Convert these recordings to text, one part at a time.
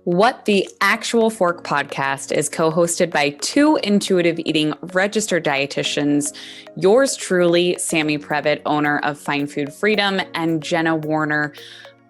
What the Actual Fork podcast is co-hosted by two intuitive eating registered dietitians, yours truly, Sammy Previtt, owner of Fine Food Freedom, and Jenna Warner,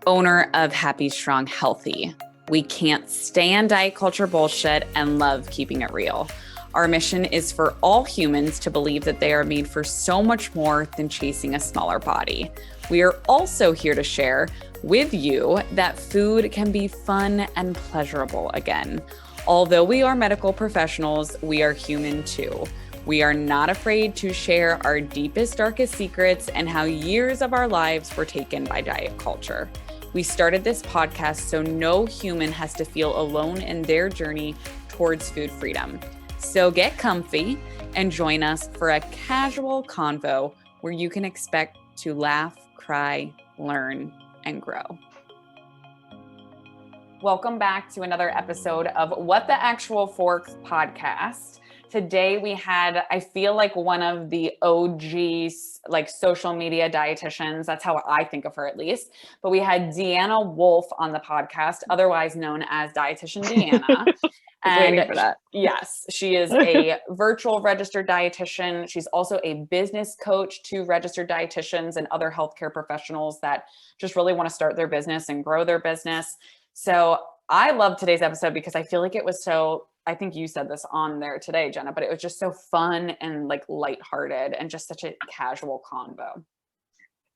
owner of Happy, Strong, Healthy. We can't stand diet culture bullshit and love keeping it real. Our mission is for all humans to believe that they are made for so much more than chasing a smaller body. We are also here to share with you that food can be fun and pleasurable again. Although we are medical professionals, we are human too. We are not afraid to share our deepest, darkest secrets and how years of our lives were taken by diet culture. We started this podcast so no human has to feel alone in their journey towards food freedom. So get comfy and join us for a casual convo where you can expect to laugh, cry, learn, and grow. Welcome back to another episode of What the Actual Fork podcast. Today we had, I feel like one of the OGs, like social media dietitians. That's how I think of her at least. But we had Deanna Wolfe on the podcast, otherwise known as Dietitian Deanna. Waiting for that. Yes, she is a virtual registered dietitian. She's also a business coach to registered dietitians and other healthcare professionals that just really want to start their business and grow their business. So I love today's episode because I feel like it was so, I think you said this on there today, Jenna, but it was just so fun and like lighthearted and just such a casual convo.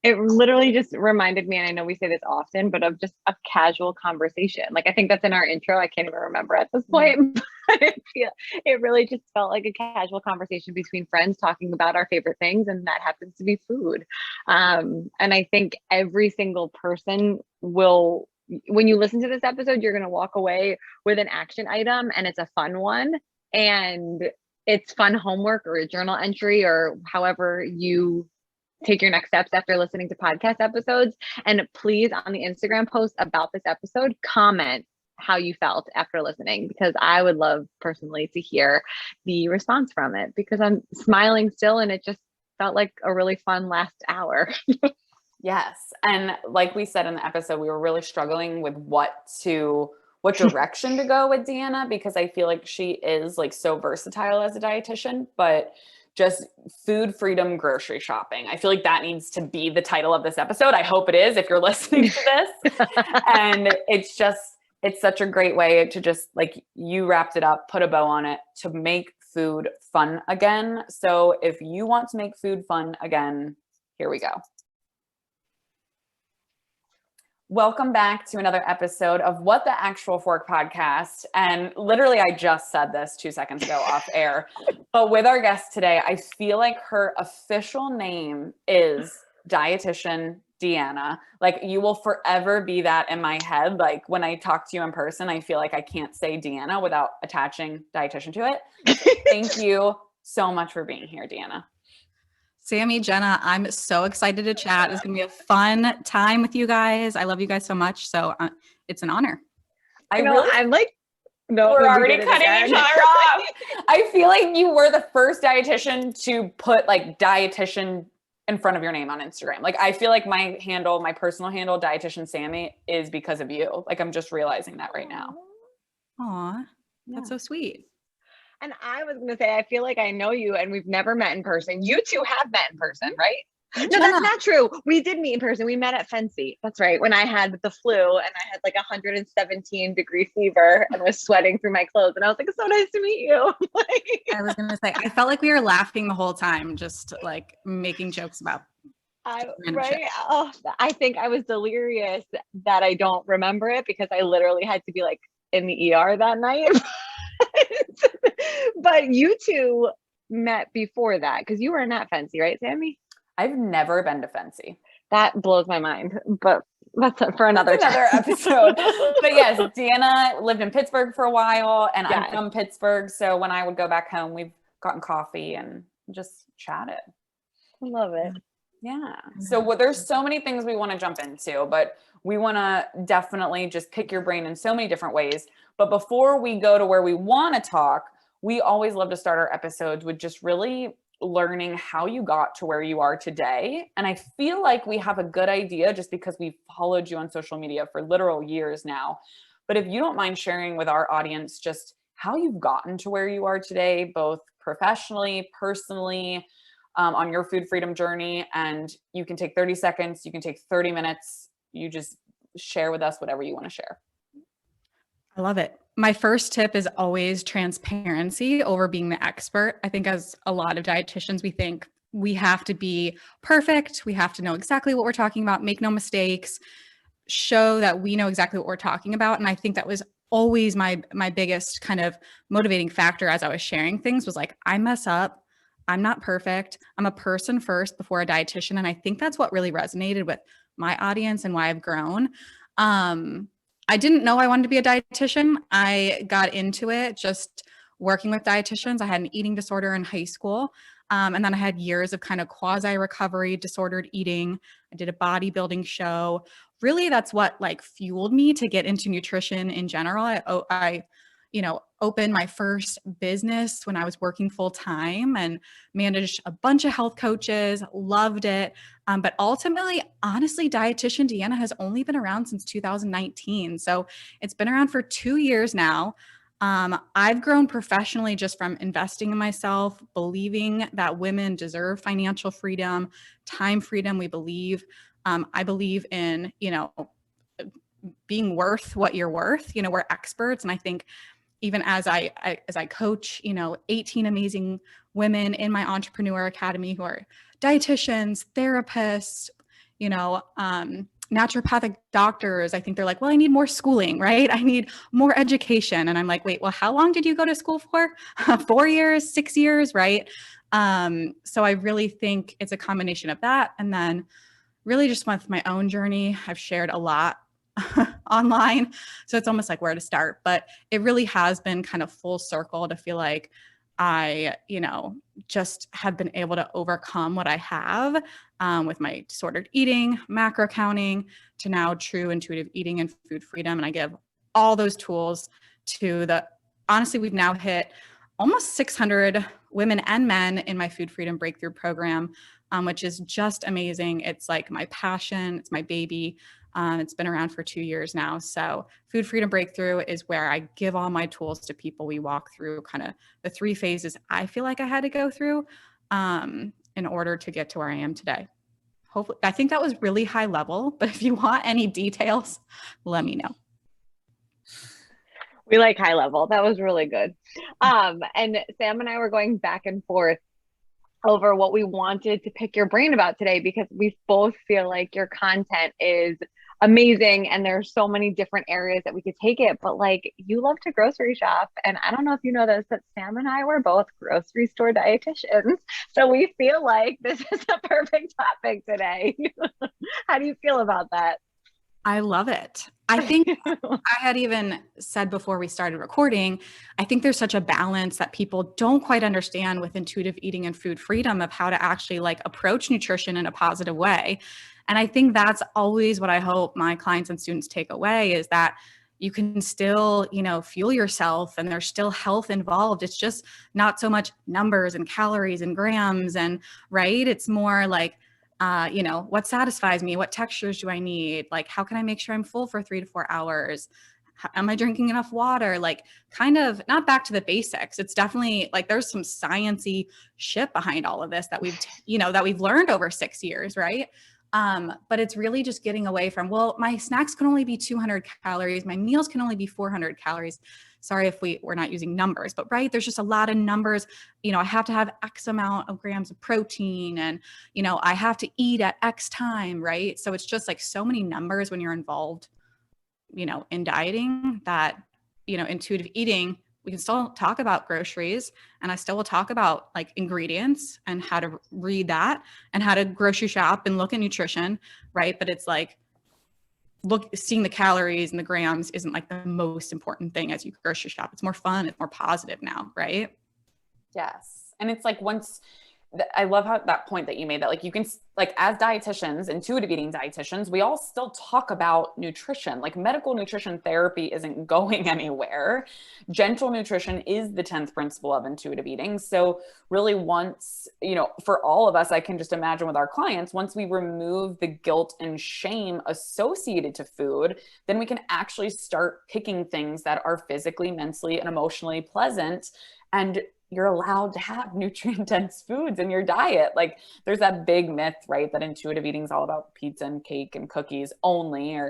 It literally just reminded me, and I know we say this often, but of just a casual conversation. Like I think that's in our intro. I can't even remember at this point, but it really just felt like a casual conversation between friends talking about our favorite things, and that happens to be food. And I think every single person will, when you listen to this episode, you're going to walk away with an action item, and it's a fun one, and it's fun homework or a journal entry or however you take your next steps after listening to podcast episodes. And please, on the Instagram post about this episode, comment how you felt after listening, because I would love personally to hear the response from it, because I'm smiling still and it just felt like a really fun last hour. Yes. And like we said in the episode, we were really struggling with what direction to go with Deanna, because I feel like she is like so versatile as a dietitian, but just food freedom grocery shopping. I feel like that needs to be the title of this episode. I hope it is if you're listening to this. And it's such a great way to just, like you wrapped it up, put a bow on it, to make food fun again. So if you want to make food fun again, here we go. Welcome back to another episode of What the Actual Fork podcast. And literally, I just said this 2 seconds ago off air, but with our guest today, I feel like her official name is Dietitian Deanna. Like, you will forever be that in my head. Like when I talk to you in person, I feel like I can't say Deanna without attaching dietitian to it. So thank you so much for being here, Deanna. Sammy, Jenna, I'm so excited to chat. It's going to be a fun time with you guys. I love you guys so much. So it's an honor. I'm like, no, we're already cutting each other off. I feel like you were the first dietitian to put like dietitian in front of your name on Instagram. Like, I feel like my personal handle, Dietitian Sammy, is because of you. Like, I'm just realizing that right now. Aw, that's so sweet. And I was going to say, I feel like I know you and we've never met in person. You two have met in person, right? No, that's not true. We did meet in person. We met at Fancy. That's right. When I had the flu and I had like 117-degree fever and was sweating through my clothes. And I was like, it's so nice to meet you. I was going to say, I felt like we were laughing the whole time, just like making jokes about right? Oh, I think I was delirious that I don't remember it, because I literally had to be like in the ER that night. But you two met before that, because you were not Fancy, right, Sammy? I've never been to Fancy. That blows my mind, but that's for another episode. But yes, Deanna lived in Pittsburgh for a while, and I'm from Pittsburgh. So when I would go back home, we've gotten coffee and just chatted. I love it. Yeah. So there's so many things we want to jump into, but we want to definitely just pick your brain in so many different ways. But before we go to where we want to talk, we always love to start our episodes with just really learning how you got to where you are today. And I feel like we have a good idea just because we've followed you on social media for literal years now. But if you don't mind sharing with our audience just how you've gotten to where you are today, both professionally, personally, on your food freedom journey. And you can take 30 seconds, you can take 30 minutes. You just share with us whatever you want to share. I love it. My first tip is always transparency over being the expert. I think as a lot of dietitians, we think we have to be perfect. We have to know exactly what we're talking about, make no mistakes, show that we know exactly what we're talking about. And I think that was always my biggest kind of motivating factor as I was sharing things was like, I mess up. I'm not perfect. I'm a person first before a dietitian. And I think that's what really resonated with my audience and why I've grown. I didn't know I wanted to be a dietitian. I got into it just working with dietitians. I had an eating disorder in high school. And then I had years of kind of quasi recovery, disordered eating. I did a bodybuilding show. Really, that's what like fueled me to get into nutrition in general. I opened my first business when I was working full time and managed a bunch of health coaches, loved it. But ultimately, honestly, Dietitian Deanna has only been around since 2019. So it's been around for 2 years now. I've grown professionally just from investing in myself, believing that women deserve financial freedom, time freedom. I believe in, being worth what you're worth. We're experts. And I think even as I coach, 18 amazing women in my entrepreneur academy who are dietitians, therapists, naturopathic doctors, I think they're like, well, I need more schooling, right? I need more education. And I'm like, wait, well, how long did you go to school for? 4 years, 6 years, right? So I really think it's a combination of that. And then really just with my own journey, I've shared a lot online. So it's almost like where to start, but it really has been kind of full circle to feel like I, just have been able to overcome what I have with my disordered eating, macro counting, to now true intuitive eating and food freedom. And I give all those tools honestly, we've now hit almost 600 women and men in my food freedom breakthrough program, which is just amazing. It's like my passion. It's my baby. It's been around for 2 years now. So Food Freedom Breakthrough is where I give all my tools to people. We walk through kind of the 3 phases I feel like I had to go through in order to get to where I am today. Hopefully, I think that was really high level, but if you want any details, let me know. We like high level. That was really good. And Sam and I were going back and forth over what we wanted to pick your brain about today, because we both feel like your content is amazing and there's so many different areas that we could take it, but like you love to grocery shop, and I don't know if you know this, but Sam and I were both grocery store dietitians, so we feel like this is a perfect topic today. How do you feel about that? I love it. I think I had even said before we started recording, I think there's such a balance that people don't quite understand with intuitive eating and food freedom of how to actually like approach nutrition in a positive way. And I think that's always what I hope my clients and students take away, is that you can still, fuel yourself and there's still health involved. It's just not so much numbers and calories and grams and right. It's more like, what satisfies me? What textures do I need? Like, how can I make sure I'm full for 3 to 4 hours? Am I drinking enough water? Like, kind of not back to the basics. It's definitely like there's some sciencey shit behind all of this that we've learned over 6 years, right? But it's really just getting away from, well, my snacks can only be 200 calories. My meals can only be 400 calories. Sorry if we're not using numbers, but right, there's just a lot of numbers. I have to have X amount of grams of protein and, I have to eat at X time, right? So it's just like so many numbers when you're involved, in dieting that, intuitive eating, we can still talk about groceries, and I still will talk about like ingredients and how to read that and how to grocery shop and look at nutrition, right? But it's like, seeing the calories and the grams isn't like the most important thing as you grocery shop. It's more fun. It's more positive now, right? Yes. And it's like once I love how that point that you made, that like you can, like as dietitians, intuitive eating dietitians, we all still talk about nutrition. Like medical nutrition therapy isn't going anywhere. Gentle nutrition is the 10th principle of intuitive eating. So really once, for all of us, I can just imagine with our clients, once we remove the guilt and shame associated to food, then we can actually start picking things that are physically, mentally, and emotionally pleasant. And you're allowed to have nutrient dense foods in your diet. Like there's that big myth, right, that intuitive eating is all about pizza and cake and cookies only.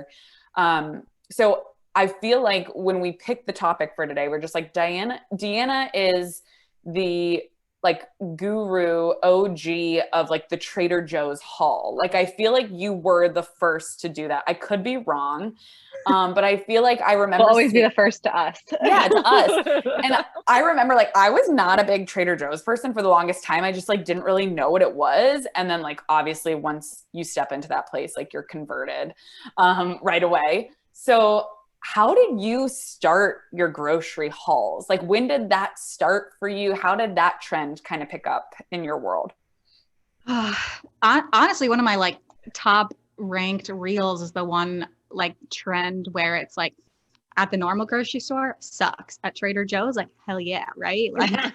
So I feel like when we pick the topic for today, we're just like, Deanna is the like guru OG of like the Trader Joe's haul. Like I feel like you were the first to do that. I could be wrong. But I feel like I remember will always be the first to us. Yeah, to us. And I remember like I was not a big Trader Joe's person for the longest time. I just like didn't really know what it was. And then like obviously once you step into that place, like you're converted right away. So how did you start your grocery hauls? Like when did that start for you? How did that trend kind of pick up in your world? Honestly, one of my like top ranked reels is the one like trend where it's like at the normal grocery store sucks, at Trader Joe's like hell yeah, right? Like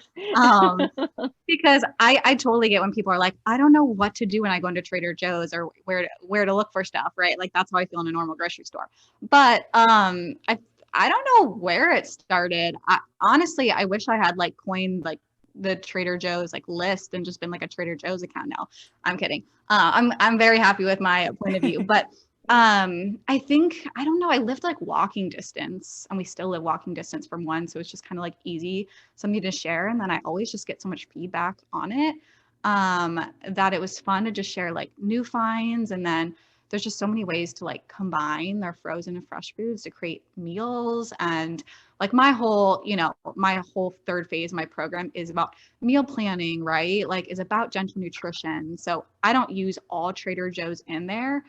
because I totally get when people are like, I don't know what to do when I go into Trader Joe's or where to look for stuff, right? Like that's how I feel in a normal grocery store. But I don't know where it started. Honestly, I wish I had like coined like the Trader Joe's like list and just been like a Trader Joe's account now. I'm kidding. I'm very happy with my point of view, but I think, I don't know, I lived like walking distance, and we still live walking distance from one. So it's just kind of like easy, something to share. And then I always just get so much feedback on it, that it was fun to just share like new finds. And then there's just so many ways to like combine their frozen and fresh foods to create meals. And like my whole third phase of my program is about meal planning, right? Like is about gentle nutrition. So I don't use all Trader Joe's in there.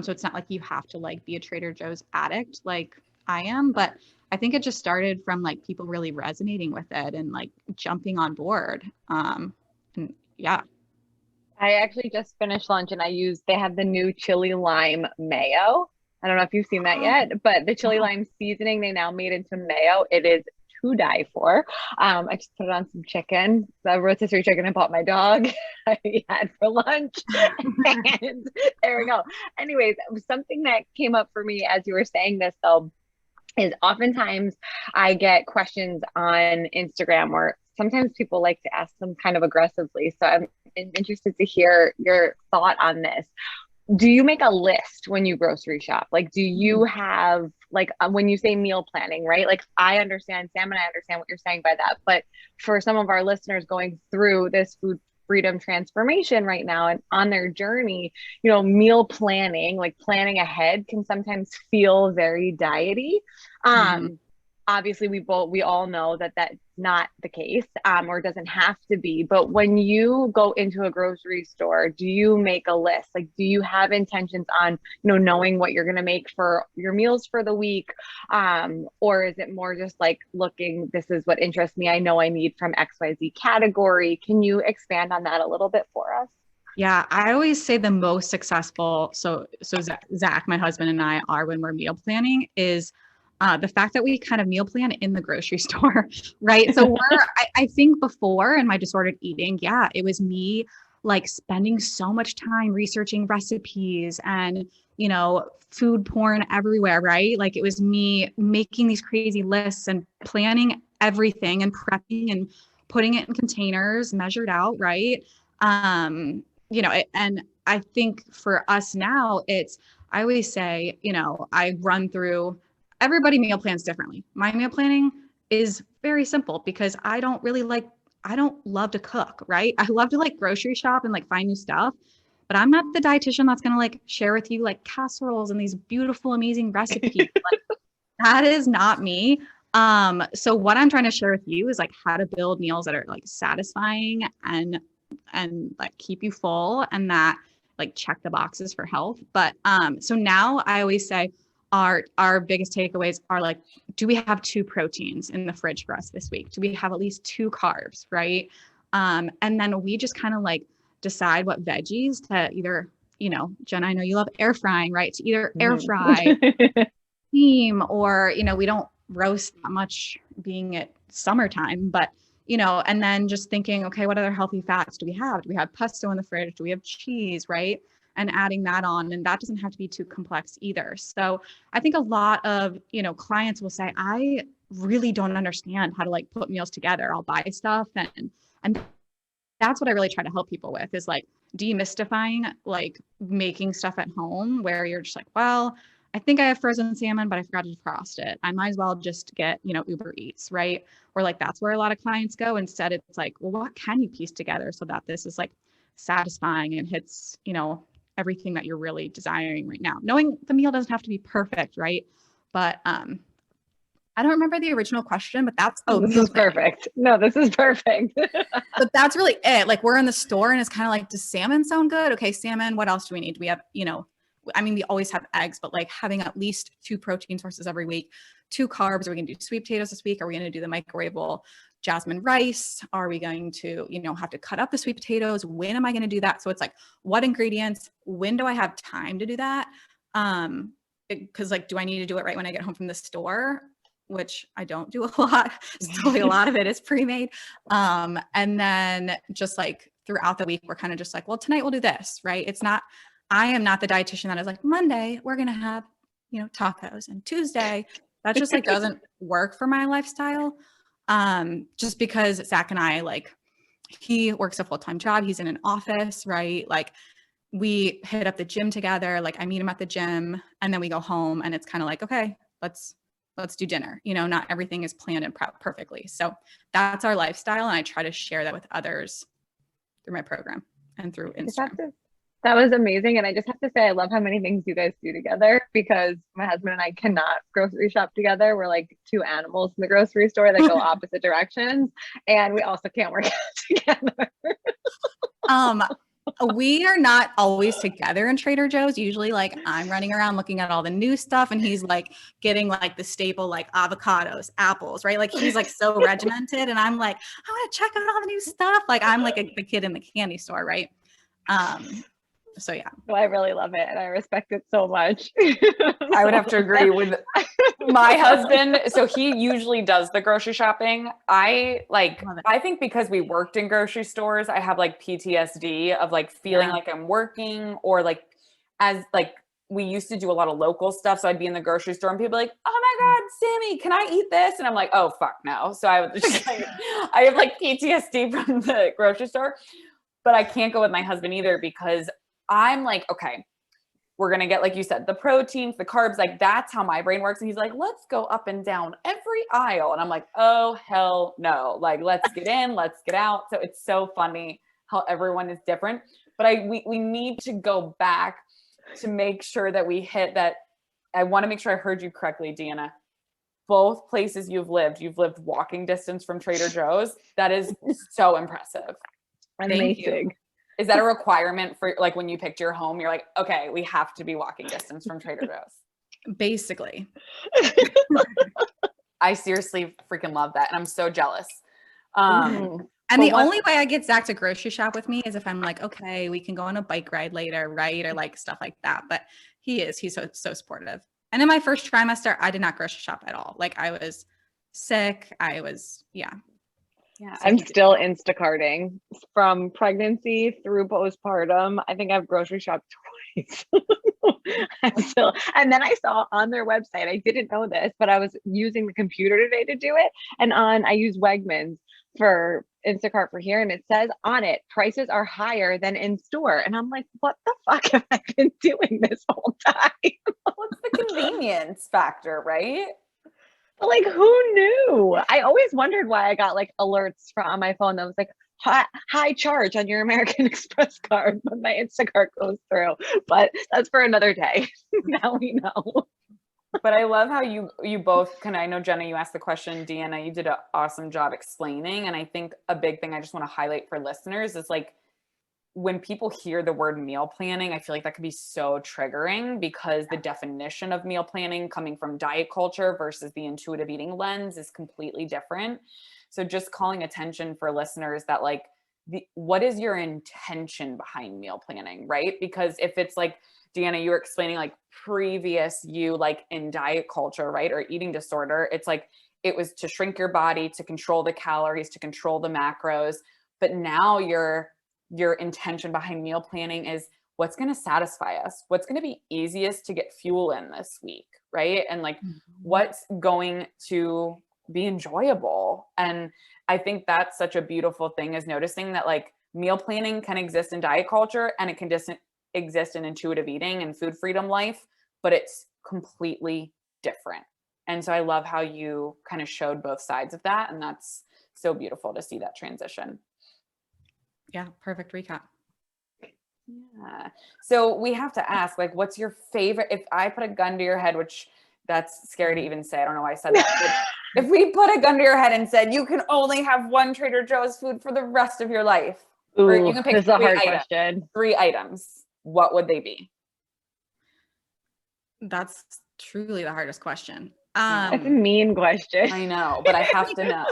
So it's not like you have to like be a Trader Joe's addict like I am, but I think it just started from like people really resonating with it and like jumping on board. And yeah. I actually just finished lunch and they have the new chili lime mayo. I don't know if you've seen that yet, but the chili lime seasoning they now made into mayo. It is to die for. I just put it on some chicken. So I rotisserie chicken I bought my dog. I had for lunch. And there we go. Anyways, something that came up for me as you were saying this though, is oftentimes I get questions on Instagram, or sometimes people like to ask them kind of aggressively. So I'm interested to hear your thought on this. Do you make a list when you grocery shop? Like, do you have like when you say meal planning, right? Like I understand, Sam, and I understand what you're saying by that. But for some of our listeners going through this food freedom transformation right now and on their journey, meal planning, like planning ahead, can sometimes feel very diety. Obviously we all know that that's not the case, or doesn't have to be. But when you go into a grocery store, do you make a list? Like, do you have intentions on, knowing what you're going to make for your meals for the week? Or is it more just like looking, this is what interests me, I know I need from XYZ category? Can you expand on that a little bit for us? Yeah, I always say the most successful, so Zach, my husband, and I are when we're meal planning is the fact that we kind of meal plan in the grocery store, right? So I think before in my disordered eating, yeah, it was me like spending so much time researching recipes and, food porn everywhere, right? Like it was me making these crazy lists and planning everything and prepping and putting it in containers, measured out, right? And I think for us now, I always say, I run through, everybody meal plans differently. My meal planning is very simple because I don't love to cook, right? I love to like grocery shop and like find new stuff, but I'm not the dietitian that's going to like share with you like casseroles and these beautiful, amazing recipes. Like, that is not me. So what I'm trying to share with you is like how to build meals that are like satisfying and like keep you full and that like check the boxes for health. But so now I always say, our biggest takeaways are like, do we have 2 proteins in the fridge for us this week? Do we have at least 2 carbs, right? And then we just kind of like decide what veggies to either, Jen, I know you love air frying, right? To either air fry, steam, or, we don't roast that much being at summertime, but, and then just thinking, okay, what other healthy fats do we have? Do we have pesto in the fridge? Do we have cheese, right? And adding that on, and that doesn't have to be too complex either. So I think a lot of, clients will say, I really don't understand how to like put meals together. I'll buy stuff and that's what I really try to help people with, is like demystifying like making stuff at home where you're just like, well, I think I have frozen salmon, but I forgot to defrost it. I might as well just get, Uber Eats, right? Or like that's where a lot of clients go. Instead, it's like, well, what can you piece together so that this is like satisfying and hits, everything that you're really desiring right now? Knowing the meal doesn't have to be perfect, right? But I don't remember the original question, but this is perfect. No, this is perfect. But that's really it. Like we're in the store and it's kind of like, does salmon sound good? Okay, salmon, what else do we need? Do we have, we always have eggs, but like having at least 2 protein sources every week, 2 carbs. Are we going to do sweet potatoes this week? Are we going to do the microwavable jasmine rice? Are we going to, have to cut up the sweet potatoes? When am I going to do that? So it's like, what ingredients? When do I have time to do that? Because like, do I need to do it right when I get home from the store? Which I don't do a lot. So a lot of it is pre-made. And then just like throughout the week, we're kind of just like, well, tonight we'll do this, right? I am not the dietitian that is like, Monday, we're going to have, tacos, and Tuesday, that just like doesn't work for my lifestyle. Just because Zach and I, like, he works a full-time job. He's in an office, right? Like we hit up the gym together. Like I meet him at the gym and then we go home and it's kind of like, okay, let's do dinner. Not everything is planned and prepped perfectly. So that's our lifestyle. And I try to share that with others through my program and through Instagram. That was amazing. And I just have to say, I love how many things you guys do together, because my husband and I cannot grocery shop together. We're like 2 animals in the grocery store that go opposite directions. And we also can't work out together. We are not always together in Trader Joe's. Usually like I'm running around looking at all the new stuff and he's like getting like the staple, like avocados, apples, right? Like he's like so regimented and I'm like, I want to check out all the new stuff. Like I'm like the kid in the candy store, right? So yeah. Well, I really love it and I respect it so much. I would have to agree with my husband. So he usually does the grocery shopping. I think because we worked in grocery stores, I have like PTSD of like feeling like I'm working, or like as like we used to do a lot of local stuff. So I'd be in the grocery store and people be like, oh my God, Sammy, can I eat this? And I'm like, oh fuck no. So I would just like, I have like PTSD from the grocery store, but I can't go with my husband either, because I'm like, okay, we're going to get, like you said, the proteins, the carbs, like that's how my brain works. And he's like, let's go up and down every aisle. And I'm like, oh, hell no. Like, let's get in, let's get out. So it's so funny how everyone is different, but we need to go back to make sure that we hit that. I want to make sure I heard you correctly, Deanna. Both places you've lived walking distance from Trader Joe's. That is so impressive. Amazing. Is that a requirement for like when you picked your home? You're like, okay, we have to be walking distance from Trader Joe's. Basically. I seriously freaking love that. And I'm so jealous. And the only way I get Zach to grocery shop with me is if I'm like, okay, we can go on a bike ride later, right? Or like stuff like that. But he's so supportive. And in my first trimester, I did not grocery shop at all. Like I was sick. Yeah, I'm still Instacarting from pregnancy through postpartum. I think I've grocery shopped twice. And then I saw on their website, I didn't know this, but I was using the computer today to do it. And I use Wegmans for Instacart for here. And it says on it, prices are higher than in store. And I'm like, what the fuck have I been doing this whole time? What's the convenience factor, right? Like, who knew? I always wondered why I got like alerts on my phone that was like high charge on your American Express card when my Instacart goes through. But that's for another day. Now we know. But I love how you both I know, Jenna, you asked the question. Deanna, you did an awesome job explaining. And I think a big thing I just want to highlight for listeners is like, when people hear the word meal planning, I feel like that could be so triggering, because the definition of meal planning coming from diet culture versus the intuitive eating lens is completely different. So just calling attention for listeners that like what is your intention behind meal planning, right? Because if it's like, Deanna, you were explaining like previous you like in diet culture, right? Or eating disorder, it's like, it was to shrink your body, to control the calories, to control the macros. But now your intention behind meal planning is what's going to satisfy us, what's going to be easiest to get fuel in this week, right? And like what's going to be enjoyable. And I think that's such a beautiful thing, is noticing that like meal planning can exist in diet culture and it can just exist in intuitive eating and food freedom life, but it's completely different. And so I love how you kind of showed both sides of that. And that's so beautiful to see that transition. Yeah, perfect recap. Yeah. So we have to ask, like, what's your favorite, if I put a gun to your head, which that's scary to even say, I don't know why I said that. But if we put a gun to your head and said, you can only have one Trader Joe's food for the rest of your life, or you can pick this is a hard question. 3 items, what would they be? That's truly the hardest question. That's a mean question. I know, but I have to know.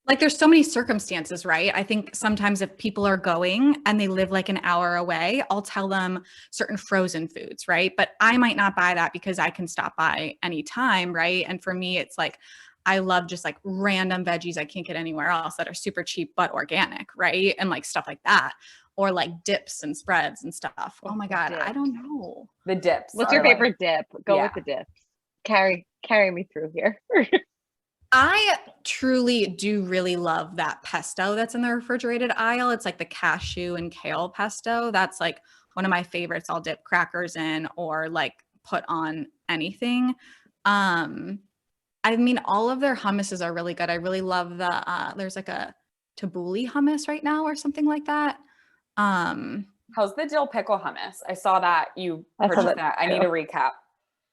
Like there's so many circumstances, right? I think sometimes if people are going and they live like an hour away, I'll tell them certain frozen foods, right? But I might not buy that because I can stop by anytime, right? And for me, it's like, I love just like random veggies I can't get anywhere else that are super cheap but organic, right? And like stuff like that. Or like dips and spreads and stuff. Oh my God, I don't know. The dips. What's your favorite dip? Go with the dips. Carry me through here. I truly do really love that pesto that's in the refrigerated aisle. It's like the cashew and kale pesto. That's like one of my favorites. I'll dip crackers in or like put on anything. I mean, all of their hummuses are really good. I really love there's like a tabbouleh hummus right now or something like that. How's the dill pickle hummus? I saw that you purchased that. I need a recap.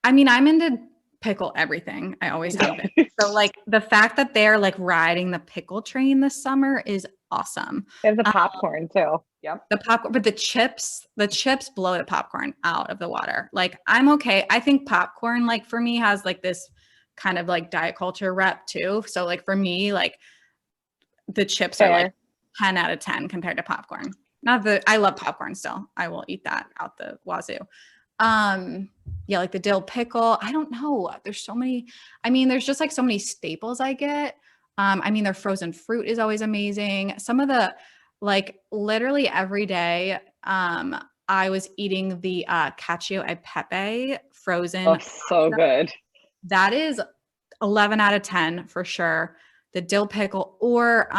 I mean, I'm into pickle everything. I always have been. So like the fact that they're like riding the pickle train this summer is awesome. There's the popcorn too. Yep. The popcorn, but the chips blow the popcorn out of the water. Like I'm okay. I think popcorn, like for me, has like this kind of like diet culture rep too. So like for me, like the chips are like 10 out of 10 compared to popcorn. Not that I love popcorn still. I will eat that out the wazoo. Yeah, like the dill pickle. I don't know. There's so many. I mean, there's just like so many staples I get. I mean, their frozen fruit is always amazing. Some of the like literally every day, I was eating the cacio e pepe frozen. Oh, so good. That is 11 out of 10 for sure. The dill pickle or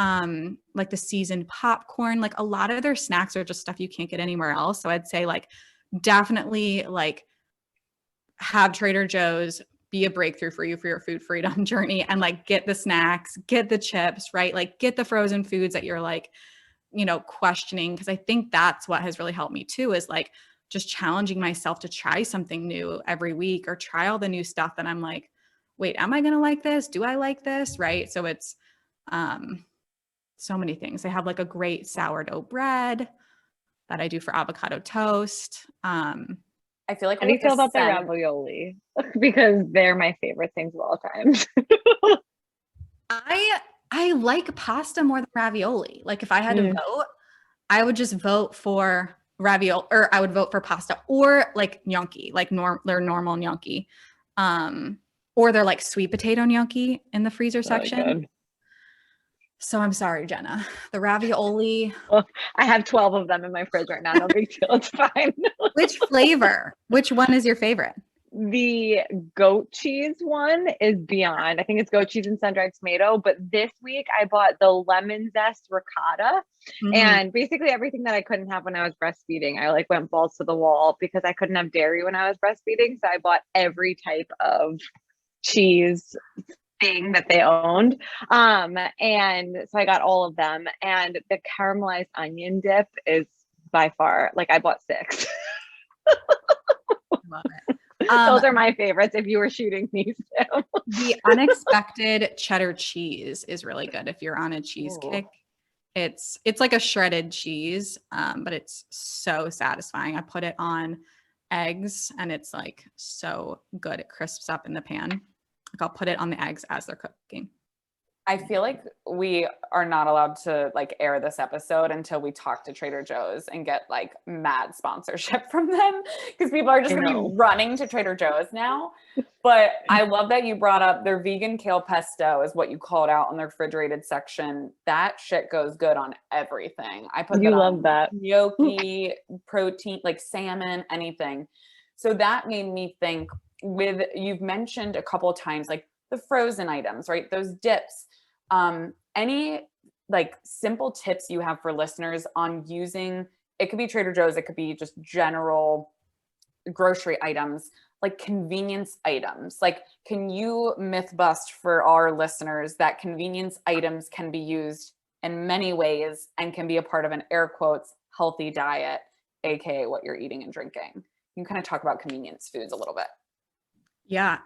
like the seasoned popcorn. Like a lot of their snacks are just stuff you can't get anywhere else. So I'd say like definitely like have Trader Joe's be a breakthrough for you for your food freedom journey, and like get the snacks, get the chips, right? Like get the frozen foods that you're like, you know, questioning. Cause I think that's what has really helped me too, is like just challenging myself to try something new every week or try all the new stuff that I'm like, wait, am I going to like this? Do I like this? Right. So it's so many things. They have like a great sourdough bread that I do for avocado toast. I feel like how do you feel about the ravioli? Because they're my favorite things of all time. I like pasta more than ravioli. Like if I had to vote, I would just vote for ravioli, or I would vote for pasta, or like gnocchi, like their normal gnocchi. Or they're like sweet potato gnocchi in the freezer section. Good. So I'm sorry, Jenna. The ravioli. Well, I have 12 of them in my fridge right now. No big deal. It's fine. Which flavor? Which one is your favorite? The goat cheese one is beyond. I think it's goat cheese and sun-dried tomato. But this week I bought the lemon zest ricotta, and basically everything that I couldn't have when I was breastfeeding. I like went balls to the wall because I couldn't have dairy when I was breastfeeding. So I bought every type of cheese thing that they owned. And so I got all of them. And the caramelized onion dip is by far, like I bought 6. Love it. Those are my favorites if you were shooting these two. The unexpected cheddar cheese is really good if you're on a cheese kick. It's like a shredded cheese, but it's so satisfying. I put it on eggs and it's like so good. It crisps up in the pan. Like I'll put it on the eggs as they're cooking. I feel like we are not allowed to like air this episode until we talk to Trader Joe's and get like mad sponsorship from them, because people are just going to be running to Trader Joe's now. But I love that you brought up their vegan kale pesto is what you called out on the refrigerated section. That shit goes good on everything. I put You that love on that. gnocchi, protein, like salmon, anything. So that made me think, with, you've mentioned a couple of times, like the frozen items, right? Those dips. Any like simple tips you have for listeners on using, it could be Trader Joe's, it could be just general grocery items, like convenience items. Like, can you myth bust for our listeners that convenience items can be used in many ways and can be a part of an air quotes healthy diet, aka what you're eating and drinking? You can kind of talk about convenience foods a little bit. Yeah.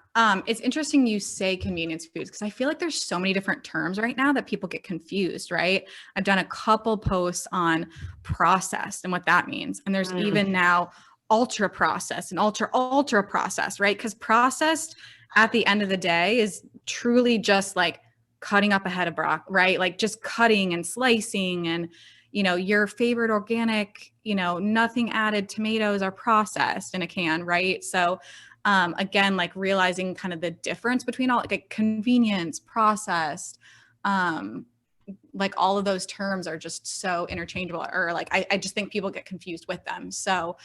It's interesting you say convenience foods, because I feel like there's so many different terms right now that people get confused, right? I've done a couple posts on processed and what that means. And there's even now ultra processed and ultra processed, right? Because processed at the end of the day is truly just like cutting up a head of broccoli, right? Like just cutting and slicing, and your favorite organic, nothing added tomatoes are processed in a can, right? So again, like realizing kind of the difference between all like convenience, processed, like all of those terms are just so interchangeable, or like, I just think people get confused with them. So,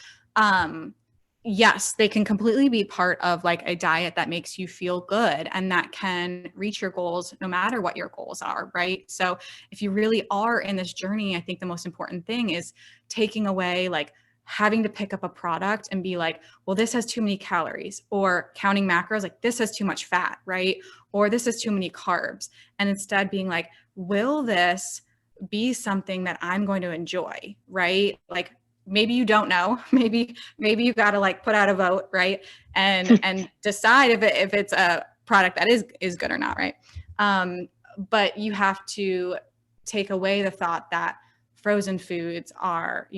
yes, they can completely be part of like a diet that makes you feel good and that can reach your goals no matter what your goals are, right? So if you really are in this journey, I think the most important thing is taking away like having to pick up a product and be like, well, this has too many calories, or counting macros, like this has too much fat, right? Or this has too many carbs. And instead being like, will this be something that I'm going to enjoy, right? Like maybe you don't know, maybe you got to like put out a vote, right? And decide if it's a product that is good or not, right? But you have to take away the thought that frozen foods are,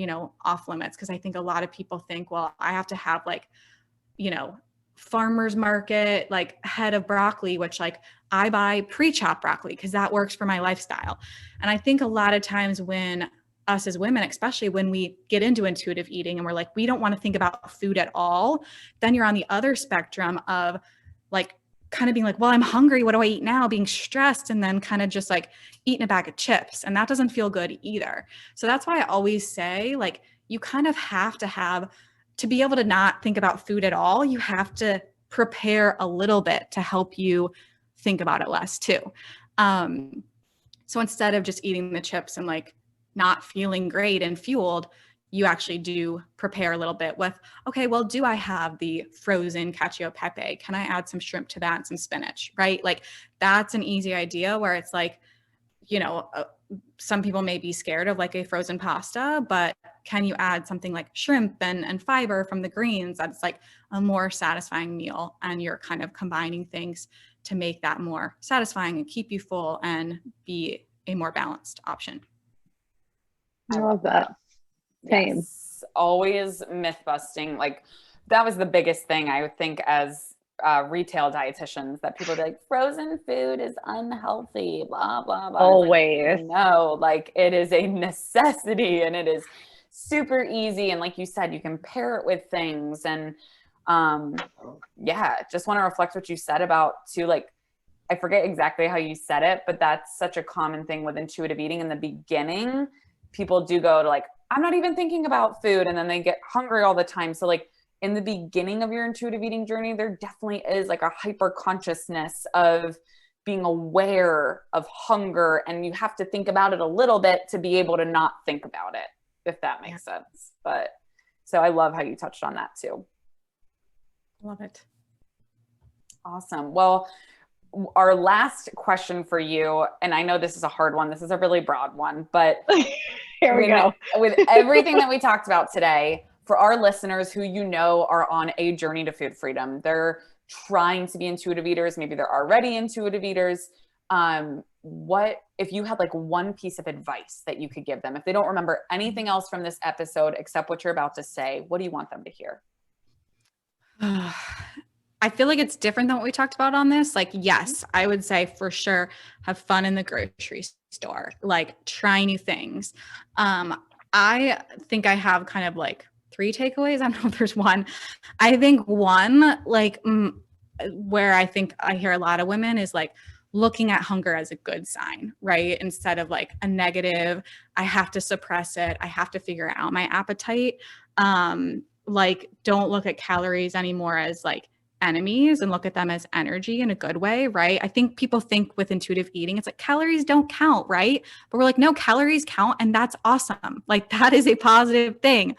off limits. Cause I think a lot of people think, well, I have to have like, farmer's market, like head of broccoli, which like I buy pre-chopped broccoli because that works for my lifestyle. And I think a lot of times when us as women, especially when we get into intuitive eating and we're like, we don't want to think about food at all, then you're on the other spectrum of like kind of being like, well, I'm hungry. What do I eat now? Being stressed, and then kind of just like eating a bag of chips. And that doesn't feel good either. So that's why I always say, like, you kind of have to be able to not think about food at all. You have to prepare a little bit to help you think about it less too. So instead of just eating the chips and like not feeling great and fueled, you actually do prepare a little bit with, okay, well, do I have the frozen cacio e pepe? Can I add some shrimp to that and some spinach, right? Like that's an easy idea where it's like, some people may be scared of like a frozen pasta, but can you add something like shrimp and fiber from the greens? That's like a more satisfying meal, and you're kind of combining things to make that more satisfying and keep you full and be a more balanced option. I love that. Same. Yes. Always myth busting. Like that was the biggest thing I would think as retail dietitians, that people be like, frozen food is unhealthy, blah, blah, blah. Always. Like, no, like it is a necessity and it is super easy. And like you said, you can pair it with things. And just want to reflect what you said about too, like, I forget exactly how you said it, but that's such a common thing with intuitive eating in the beginning. People do go to like, I'm not even thinking about food. And then they get hungry all the time. So like in the beginning of your intuitive eating journey, there definitely is like a hyper consciousness of being aware of hunger. And you have to think about it a little bit to be able to not think about it, if that makes sense. But so I love how you touched on that too. Love it. Awesome. Well, our last question for you, and I know this is a hard one. This is a really broad one, but here we go. With everything that we talked about today, for our listeners who are on a journey to food freedom, they're trying to be intuitive eaters, maybe they're already intuitive eaters. What if you had like one piece of advice that you could give them? If they don't remember anything else from this episode except what you're about to say, what do you want them to hear? I feel like it's different than what we talked about on this. Like, yes, I would say for sure, have fun in the grocery store, like try new things. I think I have kind of like 3 takeaways. I don't know if there's one. I think one, like, where I think I hear a lot of women is like looking at hunger as a good sign, right? Instead of like a negative, I have to suppress it. I have to figure out my appetite. Like, don't look at calories anymore as like enemies and look at them as energy in a good way, right? I think people think with intuitive eating, it's like calories don't count, right? But we're like, no, calories count, and that's awesome. Like, that is a positive thing.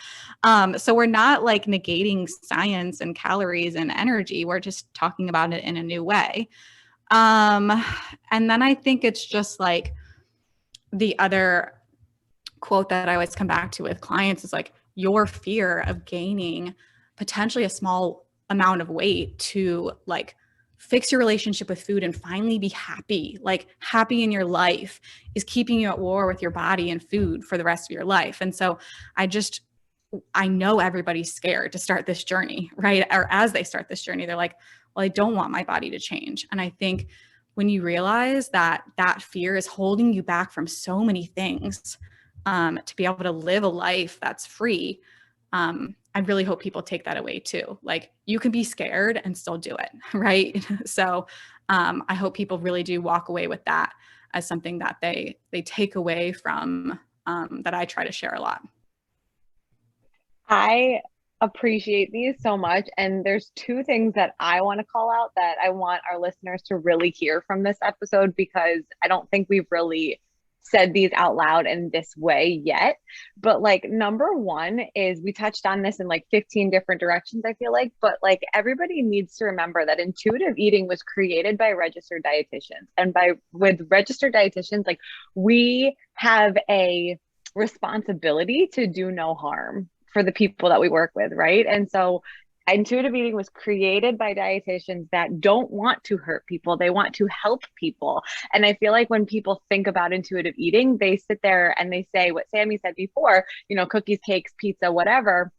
So we're not like negating science and calories and energy. We're just talking about it in a new way. And then I think it's just like the other quote that I always come back to with clients is like, your fear of gaining potentially a small amount of weight to like fix your relationship with food and finally be happy, like happy in your life, is keeping you at war with your body and food for the rest of your life. And so I know everybody's scared to start this journey, right? Or as they start this journey, they're like, well, I don't want my body to change. And I think when you realize that that fear is holding you back from so many things, to be able to live a life that's free, I really hope people take that away too. Like, you can be scared and still do it, right? So I hope people really do walk away with that as something that they take away from, that I try to share a lot. I appreciate these so much. And there's 2 things that I want to call out that I want our listeners to really hear from this episode, because I don't think we've really said these out loud in this way yet. But like, number 1 is, we touched on this in like 15 different directions, I feel like, but like, everybody needs to remember that intuitive eating was created by registered dietitians. And with registered dietitians, like, we have a responsibility to do no harm for the people that we work with, right? And so intuitive eating was created by dietitians that don't want to hurt people. They want to help people. And I feel like when people think about intuitive eating, they sit there and they say what Sammy said before, cookies, cakes, pizza, whatever.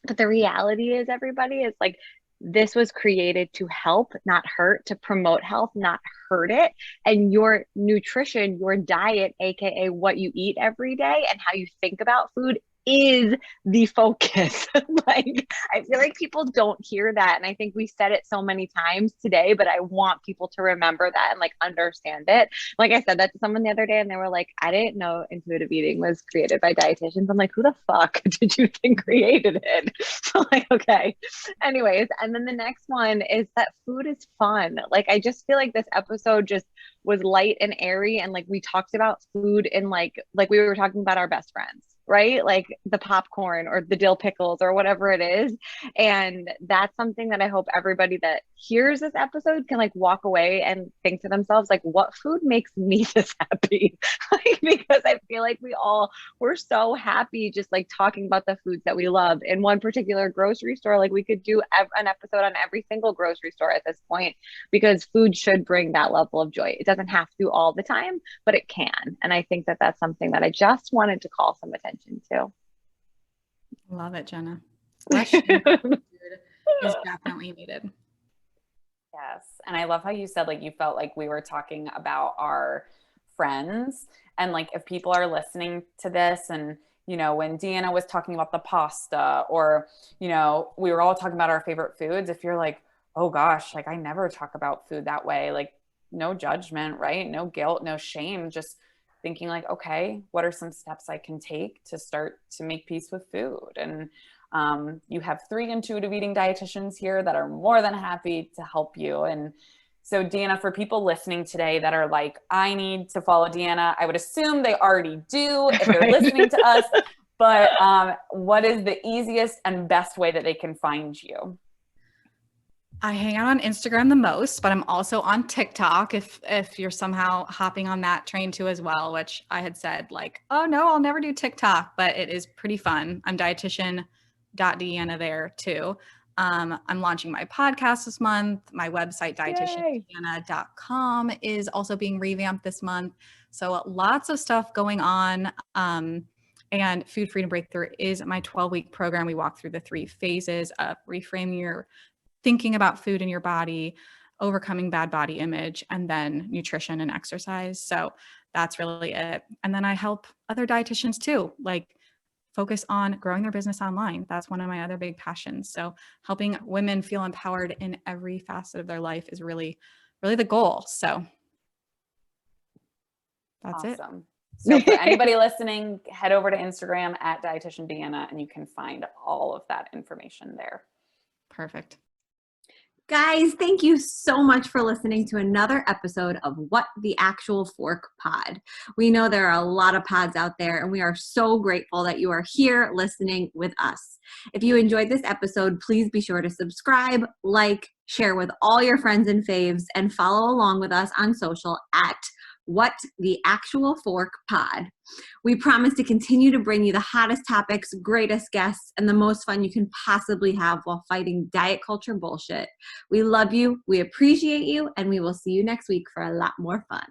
But the reality is, everybody, is like, this was created to help, not hurt, to promote health, not hurt it. And your nutrition, your diet, AKA what you eat every day and how you think about food, is the focus. Like, I feel like people don't hear that. And I think we said it so many times today, but I want people to remember that and like understand it. Like, I said that to someone the other day and they were like, I didn't know intuitive eating was created by dietitians. I'm like, who the fuck did you think created it? So like, okay. Anyways, and then the next one is that food is fun. Like, I just feel like this episode just was light and airy. And like, we talked about food in like we were talking about our best friends, right? Like the popcorn or the dill pickles or whatever it is. And that's something that I hope everybody that hears this episode can like walk away and think to themselves, like, what food makes me this happy? Like, because I feel like we're so happy just like talking about the foods that we love. In one particular grocery store, like, we could do an episode on every single grocery store at this point, because food should bring that level of joy. It doesn't have to all the time, but it can. And I think that that's something that I just wanted to call some attention to. Love it, Jenna. Is definitely needed. Yes. And I love how you said, like, you felt like we were talking about our friends. And like, if people are listening to this and, when Deanna was talking about the pasta, or, we were all talking about our favorite foods, if you're like, oh gosh, like, I never talk about food that way, like, no judgment, right? No guilt, no shame, just thinking like, okay, what are some steps I can take to start to make peace with food? And you have 3 intuitive eating dietitians here that are more than happy to help you. And so, Deanna, for people listening today that are like, I need to follow Deanna, I would assume they already do if they're listening to us, but what is the easiest and best way that they can find you? I hang out on Instagram the most, but I'm also on TikTok if you're somehow hopping on that train too as well, which I had said like, oh no, I'll never do TikTok, but it is pretty fun. I'm dietitian.Deanna there too. I'm launching my podcast this month. My website, dietitiandeanna.com, is also being revamped this month. So lots of stuff going on. And Food Freedom Breakthrough is my 12-week program. We walk through the 3 phases of reframing your thinking about food in your body, overcoming bad body image, and then nutrition and exercise. So that's really it. And then I help other dietitians too, like focus on growing their business online. That's one of my other big passions. So helping women feel empowered in every facet of their life is really, really the goal. So that's awesome. it. So for anybody listening, head over to Instagram at Dietitian Deanna, and you can find all of that information there. Perfect. Guys, thank you so much for listening to another episode of What the Actual Fork Pod. We know there are a lot of pods out there, and we are so grateful that you are here listening with us. If you enjoyed this episode, please be sure to subscribe, like, share with all your friends and faves, and follow along with us on social at What the Actual Fork Pod. We promise to continue to bring you the hottest topics, greatest guests, and the most fun you can possibly have while fighting diet culture bullshit. We love you, we appreciate you, and we will see you next week for a lot more fun.